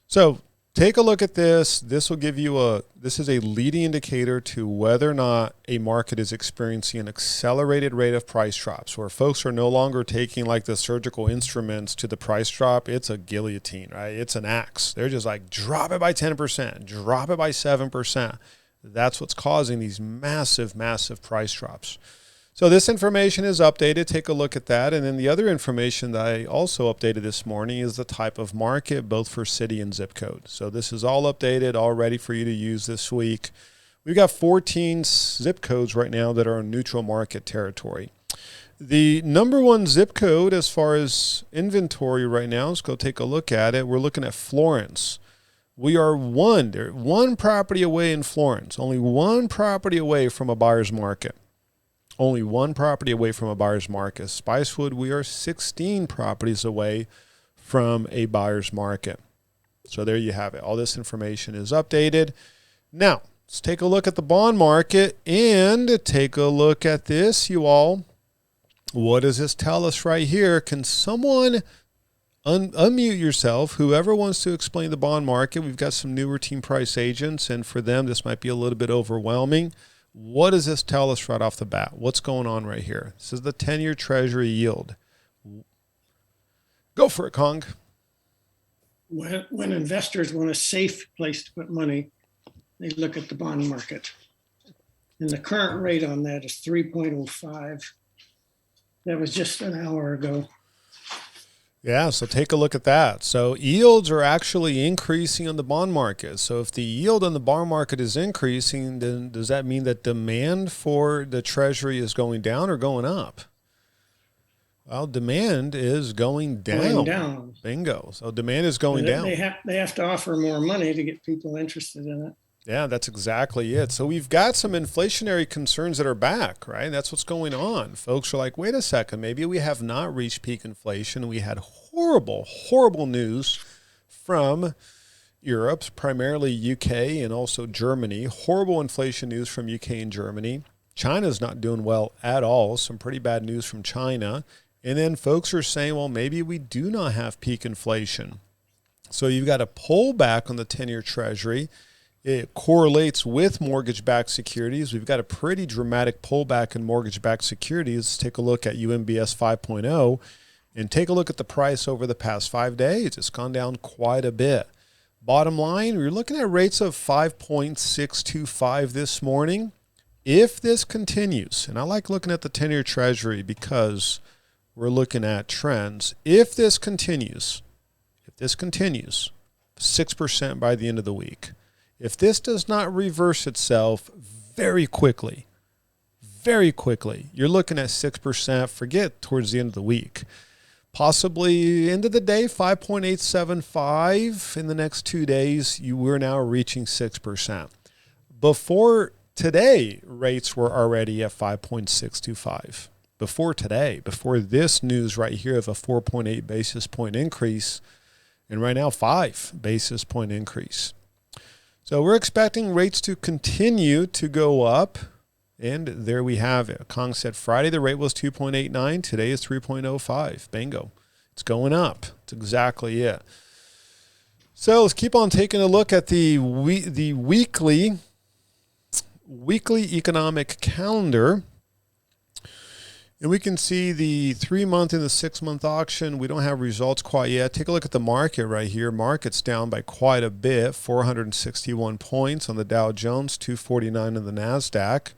So take a look at this. This will give you this is a leading indicator to whether or not a market is experiencing an accelerated rate of price drops, where folks are no longer taking like the surgical instruments to the price drop. It's a guillotine, right? It's an axe. They're just like, drop it by 10%, drop it by 7%. That's what's causing these massive, massive price drops. So this information is updated. Take a look at that. And then the other information that I also updated this morning is the type of market, both for city and zip code. So this is all updated, all ready for you to use this week. We've got 14 zip codes right now that are in neutral market territory. The number one zip code as far as inventory right now, let's go take a look at it. We're looking at Florence. We are one property away in Florence, only one property away from a buyer's market. Only one property away from a buyer's market. Spicewood, we are 16 properties away from a buyer's market. So there you have it. All this information is updated. Now, let's take a look at the bond market and take a look at this, you all. What does this tell us right here? Can someone unmute yourself? Whoever wants to explain the bond market. We've got some newer team price agents, and for them, this might be a little bit overwhelming. What does this tell us right off the bat? What's going on right here? This is the 10-year Treasury yield. Go for it, Kong. when investors want a safe place to put money, they look at the bond market. And the current rate on that is 3.05. That was just an hour ago. Yeah, so take a look at that. So yields are actually increasing on the bond market. So if the yield on the bond market is increasing, then does that mean that demand for the Treasury is going down or going up? Well, demand is going down. Going down. Bingo. So demand is going down. They have to offer more money to get people interested in it. Yeah, that's exactly it. So we've got some inflationary concerns that are back, right? That's what's going on. Folks are like, wait a second, maybe we have not reached peak inflation. We had horrible, horrible news from Europe, primarily UK and also Germany. Horrible inflation news from UK and Germany. China's not doing well at all. Some pretty bad news from China. And then folks are saying, well, maybe we do not have peak inflation. So you've got a pullback on the 10-year Treasury. It correlates with mortgage-backed securities. We've got a pretty dramatic pullback in mortgage-backed securities. Let's take a look at UMBS 5.0 and take a look at the price over the past 5 days. It's gone down quite a bit. Bottom line, we're looking at rates of 5.625 this morning. If this continues, and I like looking at the 10-year Treasury because we're looking at trends. If this continues, 6% by the end of the week. If this does not reverse itself very quickly, you're looking at 6%, forget towards the end of the week. Possibly end of the day, 5.875 in the next 2 days, we're now reaching 6%. Before today, rates were already at 5.625. Before today, before this news right here of a 4.8 basis point increase, and right now 5 basis point increase. So we're expecting rates to continue to go up, and there we have it. Kong said Friday the rate was 2.89. Today is 3.05. Bingo. It's going up. That's exactly it. So let's keep on taking a look at the weekly economic calendar. And we can see the 3-month and the 6-month auction. We don't have results quite yet. Take a look at the market right here. Market's down by quite a bit, 461 points on the Dow Jones, 249 on the NASDAQ.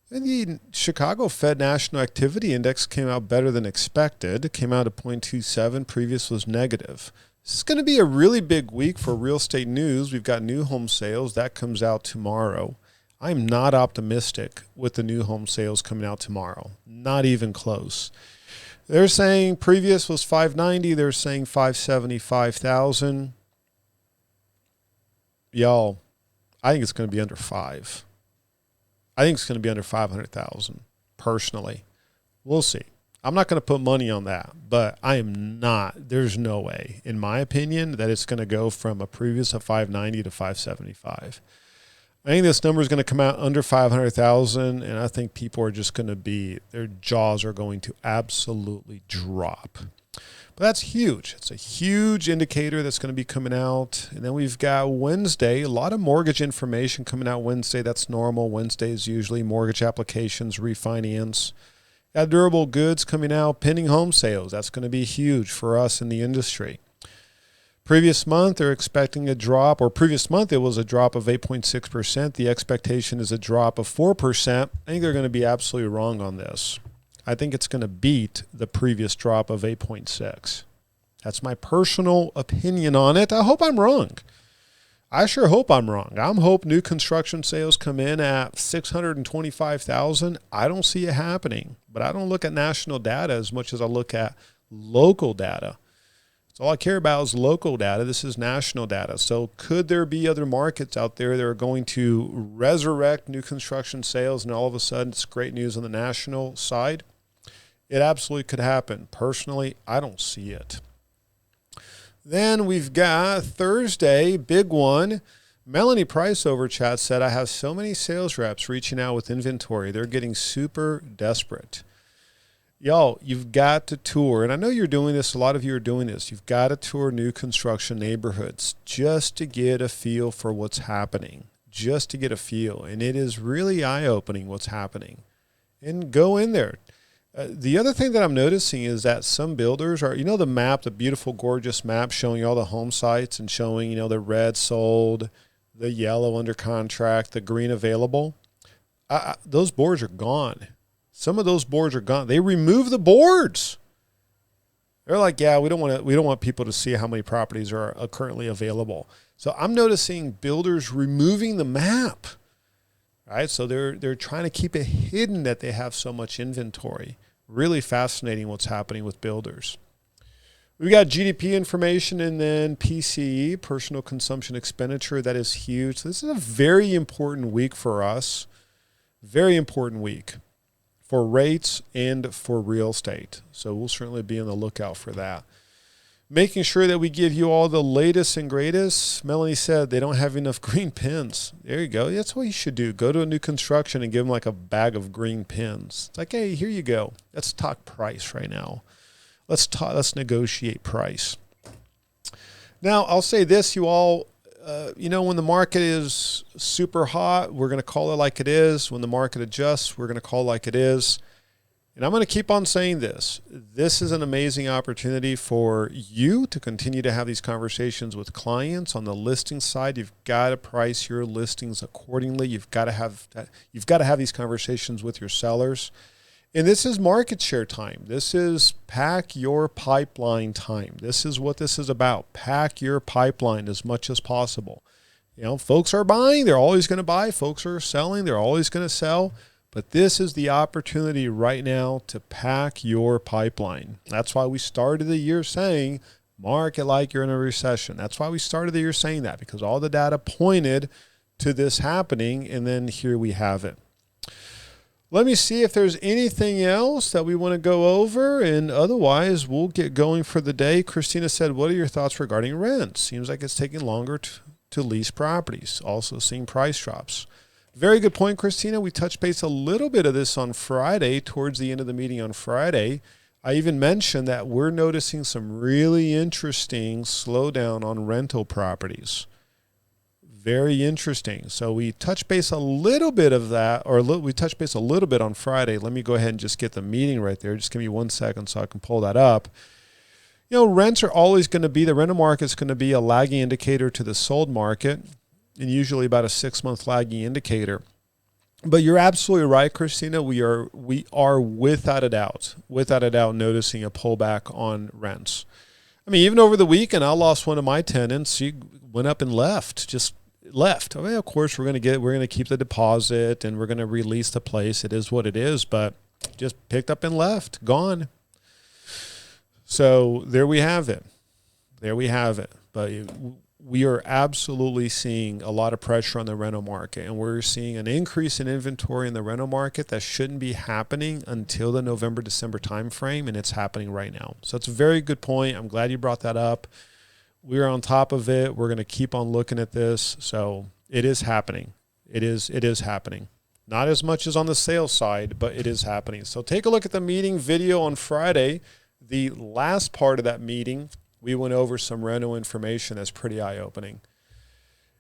And the Chicago Fed National Activity Index came out better than expected. It came out at 0.27. Previous was negative. This is going to be a really big week for real estate news. We've got new home sales. That comes out tomorrow. I'm not optimistic with the new home sales coming out tomorrow. Not even close. They're saying previous was 590. They're saying 575,000. Y'all, I think it's going to be under 5. I think it's going to be under 500,000 personally. We'll see. I'm not going to put money on that, but I am not. There's no way, in my opinion, that it's going to go from a previous of 590 to 575. I think this number is going to come out under 500,000, and I think people are just going to their jaws are going to absolutely drop. But that's huge. It's a huge indicator that's going to be coming out. And then we've got Wednesday, a lot of mortgage information coming out Wednesday. That's normal. Wednesday is usually mortgage applications, refinance. Got durable goods coming out, pending home sales. That's going to be huge for us in the industry. Previous month, they're expecting a drop, or previous month it was a drop of 8.6%. The expectation is a drop of 4%. I think they're going to be absolutely wrong on this. I think it's going to beat the previous drop of 8.6. That's my personal opinion on it. I hope I'm wrong. I sure hope I'm wrong. I'm hope new construction sales come in at 625,000. I don't see it happening, but I don't look at national data as much as I look at local data. So all I care about is local data. This is national data. So could there be other markets out there that are going to resurrect new construction sales and all of a sudden it's great news on the national side? It absolutely could happen. Personally, I don't see it. Then we've got Thursday, big one. Melanie Price over chat said, I have so many sales reps reaching out with inventory. They're getting super desperate. Y'all, you've got to tour, and I know you're doing this, a lot of you are doing this. You've got to tour new construction neighborhoods just to get a feel for what's happening, just to get a feel. And it is really eye-opening what's happening. And go in there. The other thing that I'm noticing is that some builders are, the map, the beautiful, gorgeous map showing all the home sites and showing, the red sold, the yellow under contract, the green available. Those boards are gone. Some of those boards are gone. They remove the boards. They're like, yeah, we don't want people to see how many properties are currently available. So I'm noticing builders removing the map. Right? So they're trying to keep it hidden that they have so much inventory. Really fascinating what's happening with builders. We got GDP information and then PCE, personal consumption expenditure. That is huge. This is a very important week for us. Very important week for rates and for real estate. So we'll certainly be on the lookout for that. Making sure that we give you all the latest and greatest. Melanie said they don't have enough green pins. There you go. That's what you should do. Go to a new construction and give them like a bag of green pins. It's like, hey, here you go. Let's talk price right now. Let's negotiate price. Now, I'll say this, you all, when the market is super hot, we're going to call it like it is. When the market adjusts, we're going to call it like it is. And I'm going to keep on saying this. This is an amazing opportunity for you to continue to have these conversations with clients on the listing side. You've got to price your listings accordingly. You've got to have these conversations with your sellers. And this is market share time. This is pack your pipeline time. This is what this is about. Pack your pipeline as much as possible. Folks are buying. They're always going to buy. Folks are selling. They're always going to sell. But this is the opportunity right now to pack your pipeline. That's why we started the year saying, market like you're in a recession. That's why we started the year saying that, because all the data pointed to this happening, and then here we have it. Let me see if there's anything else that we want to go over, and otherwise we'll get going for the day. Christina said, what are your thoughts regarding rent? Seems like it's taking longer to lease properties. Also seeing price drops. Very good point, Christina. We touched base a little bit of this on Friday, towards the end of the meeting on Friday. I even mentioned that we're noticing some really interesting slowdown on rental properties. Very interesting. So we touched base a little bit of that, we touched base a little bit on Friday. Let me go ahead and just get the meeting right there. Just give me 1 second so I can pull that up. Rents are always going to be, the rental market's going to be a lagging indicator to the sold market, and usually about a 6-month lagging indicator. But you're absolutely right, Christina. We are without a doubt noticing a pullback on rents. I mean, even over the weekend, I lost one of my tenants. She went up and left. I mean, of course, we're going to keep the deposit and we're going to release the place. It is what it is, but just picked up and left, gone. So there we have it. But we are absolutely seeing a lot of pressure on the rental market, and we're seeing an increase in inventory in the rental market that shouldn't be happening until the November, December timeframe, and it's happening right now. So it's a very good point. I'm glad you brought that up. We're on top of it. We're going to keep on looking at this. So it is happening. It is happening. Not as much as on the sales side, but it is happening. So take a look at the meeting video on Friday. The last part of that meeting, we went over some rental information that's pretty eye-opening.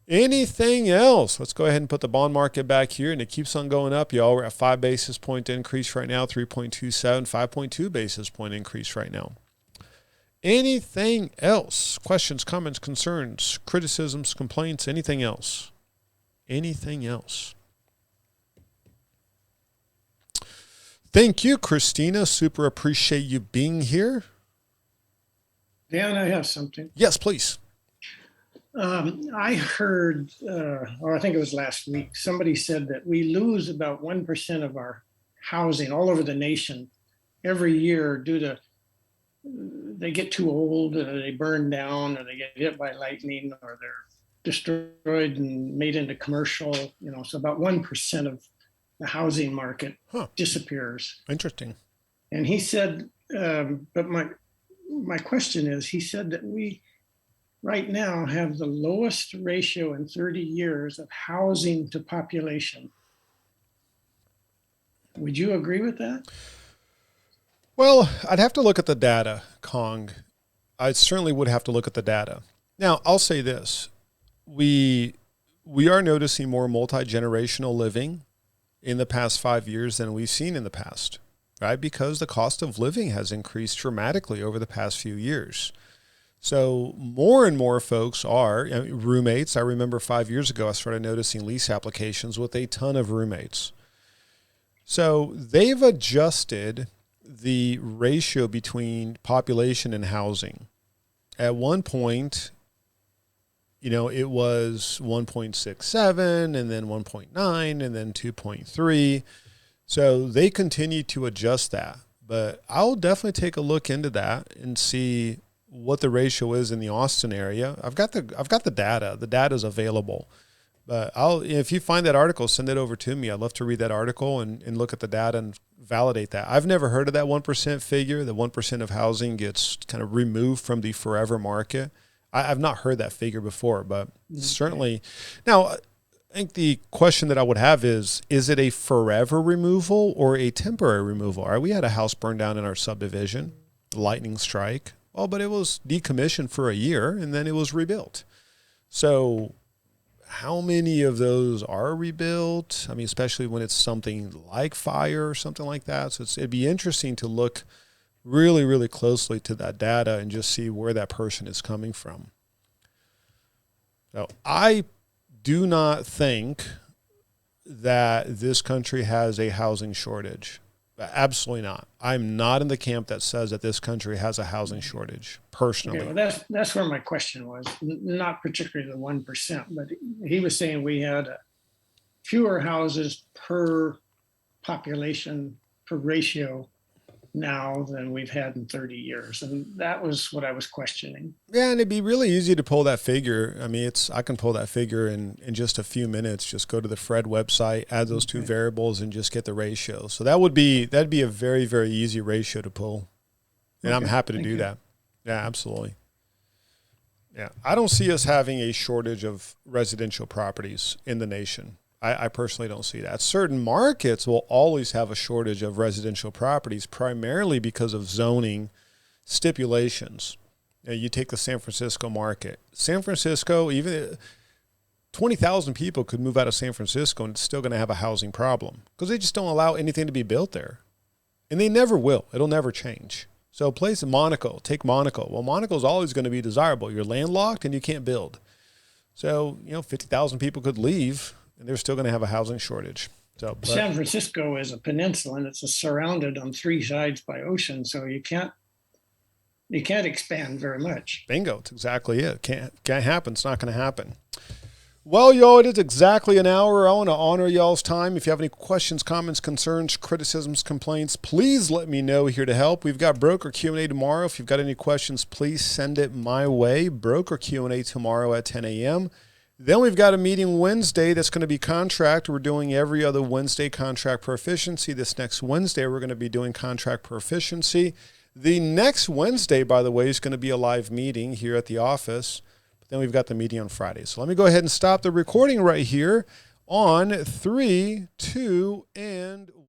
Anything else? Let's go ahead and put the bond market back here, and it keeps on going up, y'all. We're at 5 basis point increase right now, 3.27, 5.2 basis point increase right now. Anything else? Questions, comments, concerns, criticisms, complaints, anything else? Anything else? Thank you, Christina. Super appreciate you being here. Dan, I have something. Yes, please. I heard, or I think it was last week, somebody said that we lose about 1% of our housing all over the nation every year due to they get too old, or they burn down, or they get hit by lightning, or they're destroyed and made into commercial. So about 1% of the housing market disappears. Interesting. And he said, but my question is, he said that we right now have the lowest ratio in 30 years of housing to population. Would you agree with that? Well, I'd have to look at the data, Kong. I certainly would have to look at the data. Now, I'll say this. We are noticing more multi-generational living in the past 5 years than we've seen in the past. right? Because the cost of living has increased dramatically over the past few years. So more and more folks are roommates. I remember 5 years ago, I started noticing lease applications with a ton of roommates. So they've adjusted the ratio between population and housing. At one point, it was 1.67 and then 1.9 and then 2.3. So they continue to adjust that. But I'll definitely take a look into that and see what the ratio is in the Austin area. I've got the data. The data is available. But if you find that article, send it over to me. I'd love to read that article and look at the data and validate that. I've never heard of that 1% figure. The 1% of housing gets kind of removed from the forever market. I've not heard that figure before, but certainly. Now, I think the question that I would have is it a forever removal or a temporary removal? All right, we had a house burned down in our subdivision, lightning strike. Well, but it was decommissioned for a year and then it was rebuilt. So how many of those are rebuilt? I mean, especially when it's something like fire or something like that. So it'd be interesting to look really, really closely to that data and just see where that person is coming from. So I do not think that this country has a housing shortage. Absolutely not. I'm not in the camp that says that this country has a housing shortage, personally. Okay, well, that's where my question was, not particularly the 1%, but he was saying we had fewer houses per population, per ratio now than we've had in 30 years. And that was what I was questioning. Yeah, and it'd be really easy to pull that figure. I mean, I can pull that figure in just a few minutes. Just go to the Fred website, add those two variables, and just get the ratio. So that'd be a very, very easy ratio to pull. And I'm happy to do that. Yeah, absolutely. Yeah, I don't see us having a shortage of residential properties in the nation. I personally don't see that. Certain markets will always have a shortage of residential properties, primarily because of zoning stipulations. You take the San Francisco market. San Francisco, even 20,000 people could move out of San Francisco and it's still going to have a housing problem because they just don't allow anything to be built there. And they never will. It'll never change. So place in Monaco, take Monaco. Well, Monaco is always going to be desirable. You're landlocked and you can't build. So, 50,000 people could leave and they're still going to have a housing shortage. So San Francisco is a peninsula and it's surrounded on three sides by ocean. So you can't expand very much. Bingo. That's exactly it. Can't happen. It's not going to happen. Well, y'all, it is exactly an hour. I want to honor y'all's time. If you have any questions, comments, concerns, criticisms, complaints, please let me know. Here to help. We've got broker Q&A tomorrow. If you've got any questions, please send it my way. Broker Q&A tomorrow at 10 a.m. Then we've got a meeting Wednesday that's going to be contract. We're doing every other Wednesday contract proficiency. This next Wednesday, we're going to be doing contract proficiency. The next Wednesday, by the way, is going to be a live meeting here at the office. But then we've got the meeting on Friday. So let me go ahead and stop the recording right here on 3, 2, and